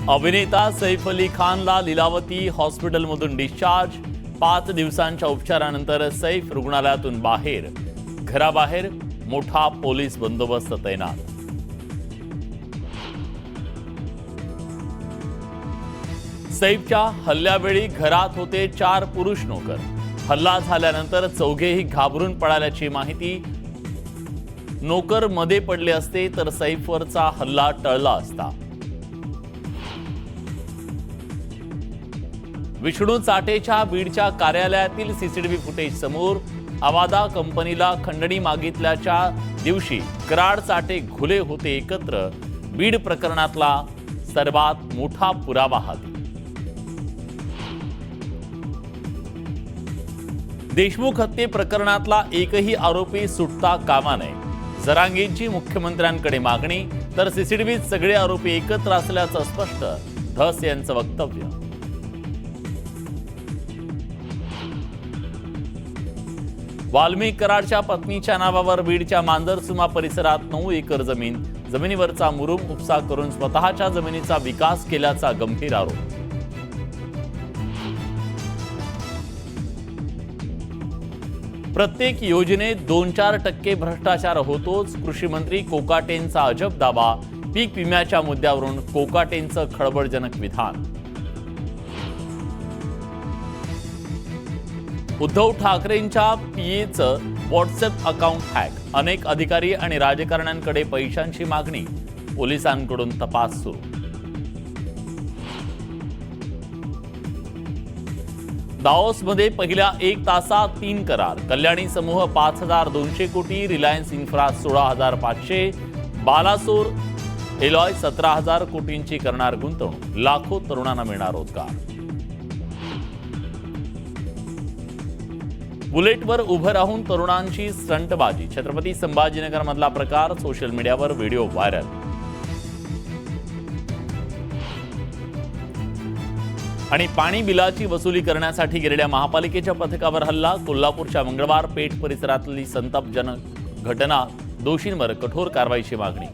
अभिनेता सैफ अली खानला लीलावती हॉस्पिटलमधून डिस्चार्ज। 5 दिवसांच्या उपचारानंतर सैफ रुग्णालयातून बाहेर। घराबाहेर मोठा पोलीस बंदोबस्त तैनात। सैफच्या हल्ल्यावेळी घरात होते 4 पुरुष नोकर। हल्ला झाल्यानंतर चौघेही घाबरून पळाल्याची माहिती। नोकर मध्ये पडले असते तर सैफवरचा हल्ला टळला असता। विष्णू चाटेच्या बीडच्या कार्यालयातील सीसीटीव्ही फुटेज समोर। अवादा कंपनीला खंडणी मागितल्याच्या दिवशी कराड चाटे घुले होते एकत्र। बीड प्रकरणातला सर्वात मोठा पुरावा हाती। देशमुख हत्ये प्रकरणातला एकही आरोपी सुटता कामा नये। जरांगेंची मुख्यमंत्र्यांकडे मागणी, तर सीसीटीव्हीत सगळे आरोपी एकत्र असल्याचं स्पष्ट। धस यांचं वक्तव्य। वाल्मिक कराडच्या पत्नीच्या नावावर बीडच्या मांजरसुमा परिसरात 9 एकर जमीन। जमिनीवरचा मुरुम उपसा करून स्वतःच्या जमिनीचा विकास केल्याचा गंभीर आरोप। प्रत्येक योजनेत 2-4% भ्रष्टाचार होतोच। कृषी मंत्री कोकाटेंचा अजब दावा। पीक विम्याच्या मुद्द्यावरून कोकाटेंचं खळबळजनक विधान। उद्धव ठाकरेंच्या पीएचं व्हॉट्सअप अकाउंट हॅक। अनेक अधिकारी आणि राजकारण्यांकडे पैशांची मागणी। पोलिसांकडून तपास सुरू। दाओसमध्ये पहिल्या 1 तासात 3 करार। कल्याणी समूह 5200 कोटी, रिलायन्स इन्फ्रा 16500, बालासोर एलॉय 17000 कोटींची करणार गुंतवणूक। लाखो तरुणांना मिळणार रोजगार। बुलेटवर उभं राहून तरुणांची स्टंटबाजी। छत्रपती संभाजीनगर मधला प्रकार। सोशल मीडियावर व्हिडिओ व्हायरल। आणि पाणी बिलाची वसुली करण्यासाठी गेलेल्या महापालिकेच्या पथकावर हल्ला। कोल्हापूरच्या मंगळवार पेठ परिसरातली संतापजनक घटना। दोषींवर कठोर कारवाईची मागणी।